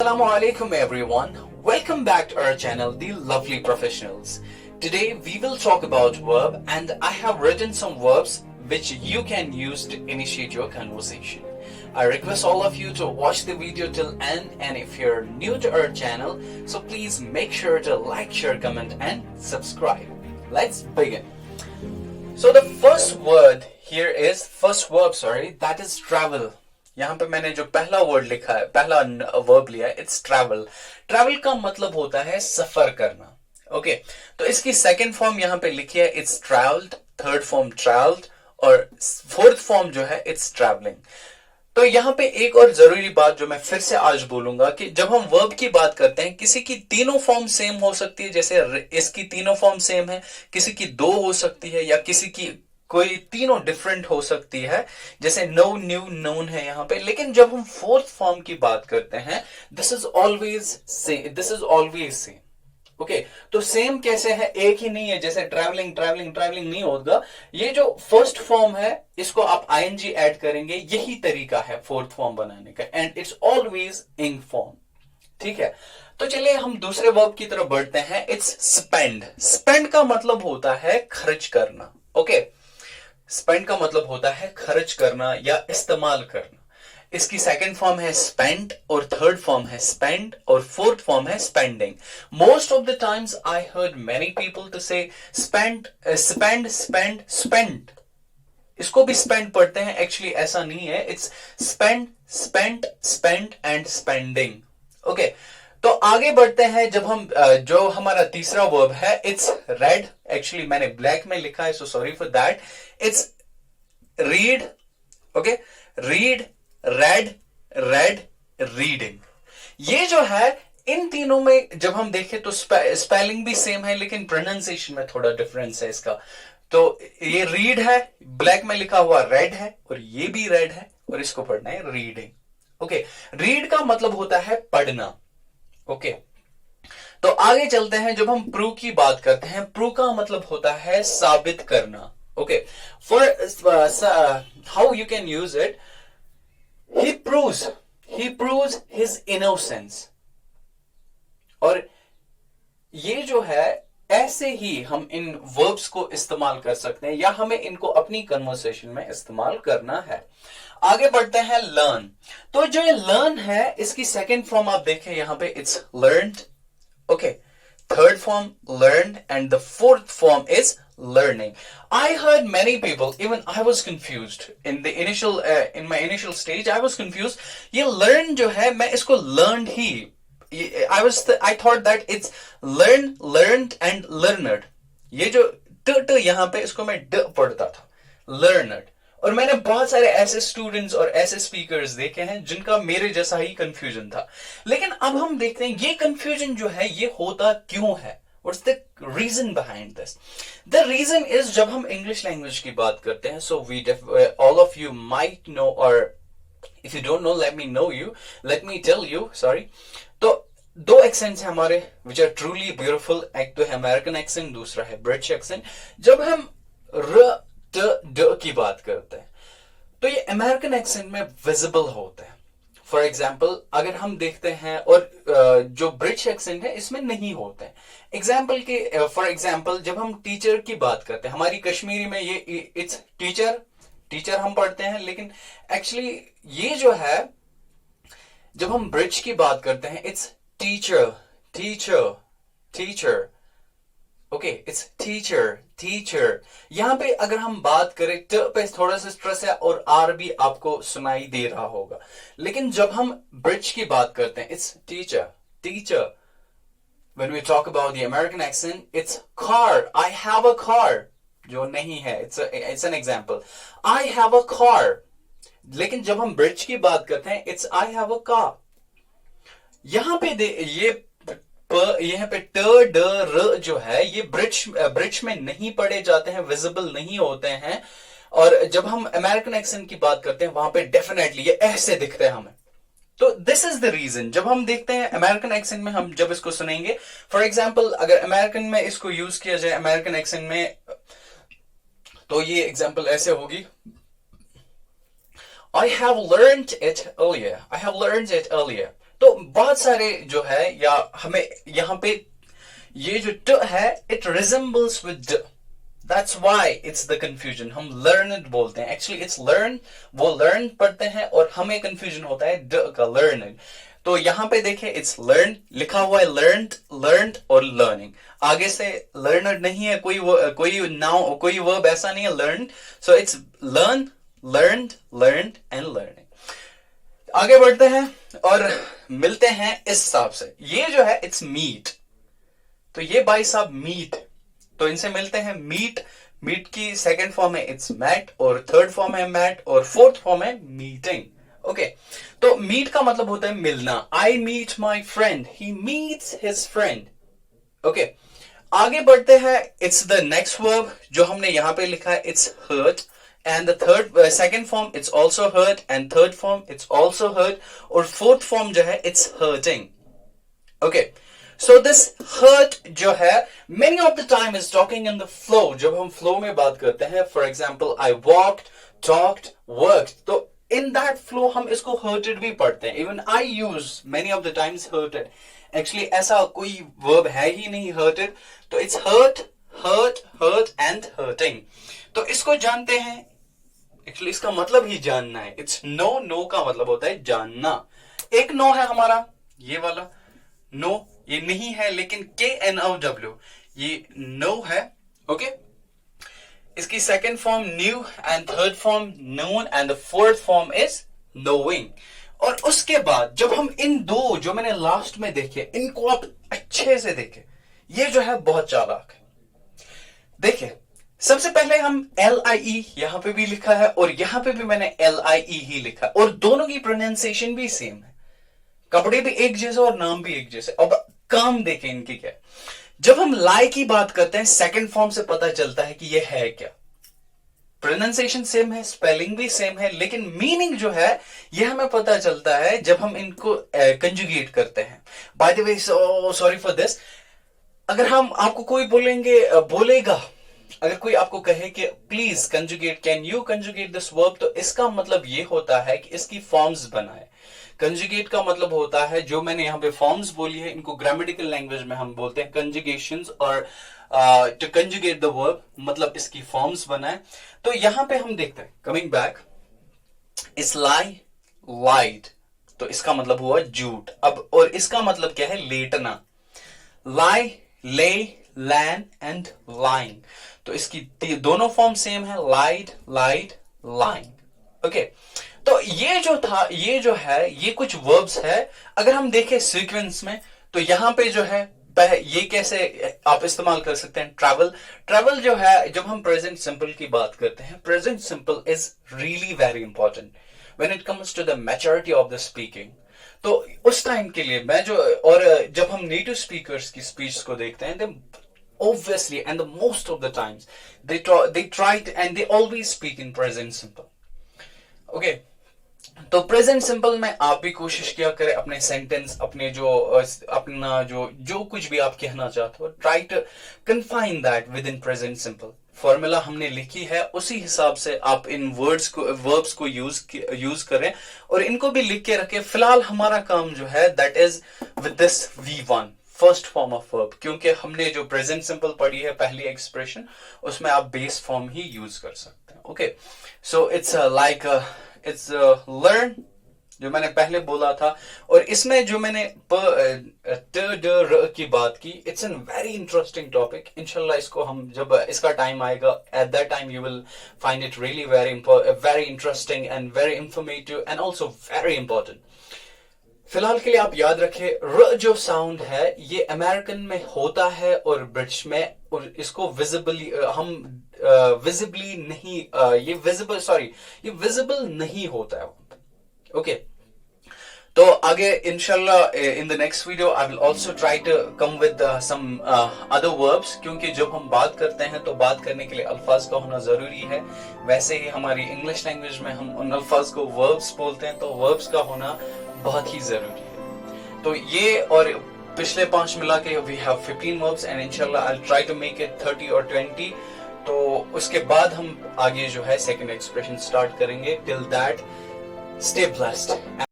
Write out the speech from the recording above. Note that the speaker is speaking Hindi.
Assalamu alaikum everyone. Welcome back to our channel, The Lovely Professionals. Today we will talk about verb and I have written some verbs which you can use to initiate your conversation. I request all of you to watch the video till end, and if you're new to our channel, so please make sure to like, share, comment and subscribe. Let's begin. So the first verb, that is travel. यहाँ पे मैंने जो पहला वर्ड लिखा है, पहला वर्ब लिया है, इट्स ट्रैवल. ट्रैवल का मतलब होता है सफर करना. ओके, तो इसकी सेकंड फॉर्म यहाँ पे लिखी है, it's travelled. Third form travelled और फोर्थ फॉर्म जो है इट्स ट्रैवलिंग. तो यहाँ पे एक और जरूरी बात जो मैं फिर से आज बोलूंगा कि जब हम वर्ब की बात करते हैं, किसी की तीनों फॉर्म सेम हो सकती है, जैसे इसकी तीनों फॉर्म सेम है, किसी की दो हो सकती है, या किसी की कोई तीनों डिफरेंट हो सकती है, जैसे नो, न्यू, नोन है यहाँ पे. लेकिन जब हम फोर्थ फॉर्म की बात करते हैं, this is always same. Okay, तो सेम कैसे है, एक ही नहीं है, जैसे ट्रैवलिंग ट्रैवलिंग ट्रैवलिंग नहीं होगा. ये जो फर्स्ट फॉर्म है इसको आप आईएनजी ऐड करेंगे, यही तरीका है फोर्थ फॉर्म बनाने का, एंड इट्स ऑलवेज इंग फॉर्म. ठीक है, तो चलिए हम दूसरे वर्ब की तरफ बढ़ते हैं. It's spend. स्पेंड का मतलब होता है खर्च करना. ओके, स्पेंड का मतलब होता है खर्च करना या इस्तेमाल करना. इसकी सेकंड फॉर्म है स्पेंड और थर्ड फॉर्म है स्पेंड और फोर्थ फॉर्म है spending. Most of the times I heard many people to say spend, spend. इसको भी स्पेंड पढ़ते हैं, एक्चुअली ऐसा नहीं है. It's spend, spend, spend and spending. Okay, तो आगे बढ़ते हैं. जब हम जो हमारा तीसरा वर्ब है, इट्स रेड. एक्चुअली मैंने ब्लैक में लिखा है, so sorry for that. It's read. Okay, read, red, red, reading. ये जो है, इन तीनों में जब हम देखें तो स्पेलिंग भी सेम है, लेकिन प्रोनाउंसिएशन में थोड़ा डिफरेंस है इसका. तो ये रीड है, ब्लैक में लिखा हुआ रेड है, और ये भी रेड है, और इसको पढ़ना है रीडिंग. ओके, रीड का मतलब होता है पढ़ना. ओके, तो आगे चलते हैं. जब हम प्रूव की बात करते हैं, प्रूव का मतलब होता है साबित करना. Okay, for how you can use it, he proves his innocence. और ये जो है, ऐसे ही हम इन वर्ब्स को इस्तेमाल कर सकते हैं, या हमें इनको अपनी कन्वर्सेशन में इस्तेमाल करना है. आगे बढ़ते हैं. लर्न. तो जो ये लर्न है, इसकी सेकेंड फॉर्म आप देखें यहाँ पे, it's learned. Okay, third form learned and the fourth form is learning. I heard many people, even I was confused in the initial in my initial stage. I was confused. ये learn जो है, मैं इसको learned he, I thought that it's learn, learned and learned. ये जो ट यहाँ पे, इसको मैं ड पढ़ता था, learned. और मैंने बहुत सारे ऐसे स्टूडेंट्स और ऐसे स्पीकर्स देखे हैं जिनका मेरे जैसा ही कंफ्यूजन था. लेकिन अब हम देखते हैं ये कंफ्यूजन जो है, ये होता क्यों है. What's the reason behind this? The reason is, जब हम इंग्लिश लैंग्वेज की बात करते हैं, so all of you might know, or if you don't know, let me tell you, sorry. तो दो एक्सेंट्स हैं हमारे which are truly beautiful. एक तो है अमेरिकन एक्सेंट, दूसरा है ब्रिटिश एक्सेंट. जब हम ड की बात करते हैं, तो ये अमेरिकन एक्सेंट में विजिबल होते हैं. फॉर एग्जाम्पल अगर हम देखते हैं, और जो ब्रिटिश एक्सेंट है इसमें नहीं होते हैं. एग्जाम्पल के फॉर एग्जाम्पल जब हम टीचर की बात करते हैं, हमारी कश्मीरी में ये इट्स टीचर हम पढ़ते हैं, लेकिन एक्चुअली ये जो है, जब हम ब्रिटिश की बात करते हैं, it's teacher. Okay, it's teacher. यहां पे अगर हम बात करें, ट पे थोड़ा सा स्ट्रेस है, और आर भी आपको सुनाई दे रहा होगा. लेकिन जब हम ब्रिटिश की बात करते हैं, it's teacher. When we talk about the American accent, it's car. I have a car. जो नहीं है, it's an example. I have a car. लेकिन जब हम ब्रिटिश की बात करते हैं, it's I have a car. यहां पे यहाँ पे ट ड र जो है, ये ब्रिटिश में नहीं पढ़े जाते हैं, विजिबल नहीं होते हैं. और जब हम अमेरिकन एक्सेंट की बात करते हैं, वहां पे डेफिनेटली ये ऐसे दिखते हैं हमें. तो दिस इज द रीजन. जब हम देखते हैं अमेरिकन एक्सेंट में, हम जब इसको सुनेंगे, फॉर एग्जाम्पल अगर अमेरिकन में इसको यूज किया जाए अमेरिकन एक्सेंट में, तो ये एग्जाम्पल ऐसे होगी. I have learned it earlier. तो बहुत सारे जो है, या हमें यहाँ पे ये जो ट है, इट रिजेंबल्स विद ड, that's why it's the confusion. हम लर्नड बोलते हैं, एक्चुअली इट्स लर्न, वो लर्न पढ़ते हैं और हमें कंफ्यूजन होता है ड का, लर्नड। तो यहां पे देखें, इट्स लर्न लिखा हुआ है, लर्नड, लर्नड और लर्निंग। आगे से लर्नड नहीं है, कोई नाउ कोई वर्ब ऐसा नहीं है learn, so it's learn, learned, learned and learning. आगे बढ़ते हैं और मिलते हैं इस हिसाब से। ये जो है इट्स मीट, तो ये भाई साहब मीट, तो इनसे मिलते हैं मीट। मीट की सेकंड फॉर्म है इट्स मैट, और थर्ड फॉर्म है मैट, और फोर्थ फॉर्म है मीटिंग। ओके, तो मीट का मतलब होता है मिलना। I meet my friend, he meets his friend. Okay, आगे बढ़ते हैं। इट्स द नेक्स्ट वर्ब जो हमने यहां पे लिखा है, it's hurt, and the third second form it's also hurt, and third form it's also hurt, और फोर्थ फॉर्म जो है it's hurting. Okay, so this hurt जो है many of the time is talking in the flow। जब हम flow में बात करते हैं, for example I walked, talked, worked, तो in that flow हम इसको hurted भी पढ़ते हैं। even I use many of the times hurted, actually ऐसा कोई verb है ही नहीं hurted, तो it's hurt, hurt, hurt and hurting। तो इसको जानते हैं, एक्चुअली इसका मतलब ही जानना है। इट्स नो, नो का मतलब होता है जानना। एक नो है हमारा ये वाला नो, ये नहीं है लेकिन KNOW, ये नो है। ओके, इसकी second form new, and third form known, and the fourth form is knowing. और उसके बाद जब हम इन दो जो मैंने लास्ट में देखे, इनको आप अच्छे से देखें, ये जो है बहुत चालाक है। देखिए, सबसे पहले हम LIE यहां पे भी लिखा है, और यहां पे भी मैंने LIE ही लिखा है, और दोनों की प्रोनाउंसिएशन भी सेम है। कपड़े भी एक जैसे और नाम भी एक जैसे। अब काम देखें इनकी क्या। जब हम लाई की बात करते हैं, सेकंड फॉर्म से पता चलता है कि ये है क्या। प्रोनाउंसिएशन सेम है, स्पेलिंग भी सेम है, लेकिन मीनिंग जो है ये हमें पता चलता है जब हम इनको कंजुगेट करते हैं। By the way, sorry for this, अगर हम आपको कोई बोलेगा, अगर कोई आपको कहे कि please conjugate, can you conjugate this verb, तो इसका मतलब ये होता है कि इसकी फॉर्म्स बनाए। कंजुगेट का मतलब होता है, जो मैंने यहाँ पे फॉर्म्स बोली है, इनको ग्रामेटिकल लैंग्वेज में हम बोलते हैं कंजुगेशंस, और टू कंजुगेट द वर्ब मतलब इसकी फॉर्म्स बनाए। तो यहां पे हम देखते हैं, कमिंग बैक, इस लाई, लाइड, तो इसका मतलब हुआ झूठ। अब और इसका मतलब क्या है, लेटना। लाई, ले, लैन एंड लाइंग, तो इसकी दोनों फॉर्म सेम है, लाइड, लाइड, लाइंग। ओके, तो ये जो था, ये जो है, ये कुछ वर्ब्स है। अगर हम देखें सीक्वेंस में, तो यहां पे जो है ये कैसे आप इस्तेमाल कर सकते हैं। ट्रैवल, ट्रैवल जो है, जब हम प्रेजेंट सिंपल की बात करते हैं, present simple is really very important when it comes to the maturity of the speaking. तो उस टाइम के लिए मैं जो, और जब हम नेटिव स्पीकर्स की स्पीच को देखते हैं, obviously and the most of the times they try to, and they always speak in present simple। okay, तो प्रेजेंट सिंपल में आप भी कोशिश किया करें अपने सेंटेंस, अपने जो अपना जो कुछ भी आप कहना चाहते हो, try to confine that within present simple. Formula हमने लिखी है, उसी हिसाब से आप इन वर्ब्स को यूज करें, और इनको भी लिख के रखें। फिलहाल हमारा काम जो है that is with this V1 first form of verb, क्योंकि हमने जो प्रेजेंट सिंपल पढ़ी है पहली एक्सप्रेशन, उसमें आप बेस फॉर्म ही यूज कर सकते हैं। Okay, so it's like it's learn, जो मैंने पहले बोला था, और इसमें जो मैंने ट ड र की बात की, it's an very interesting topic. इंशाल्लाह इसको हम जब इसका टाइम आएगा, at that time you will find it really very interesting and very informative and also very important. फिलहाल के लिए आप याद रखें, र जो साउंड है ये अमेरिकन में होता है और ब्रिटिश में, और इसको विजिबली हम विजिबली नहीं, ये विजिबल नहीं होता है। ओके, तो आगे इंशाल्लाह in the next video I will also try to come with some other verbs, क्योंकि जब हम बात करते हैं तो बात करने के लिए अल्फाज का होना जरूरी है। वैसे ही हमारी इंग्लिश लैंग्वेज में हम उन अल्फाज को वर्ब्स बोलते हैं, तो वर्ब्स का होना बहुत ही जरूरी है। तो ये और पिछले 5 मिला के वी हैव 15 वर्ब्स, एंड इंशाल्लाह I will try to make it 30 और 20। तो उसके बाद हम आगे जो है सेकंड एक्सप्रेशन स्टार्ट करेंगे। Till that, stay blessed.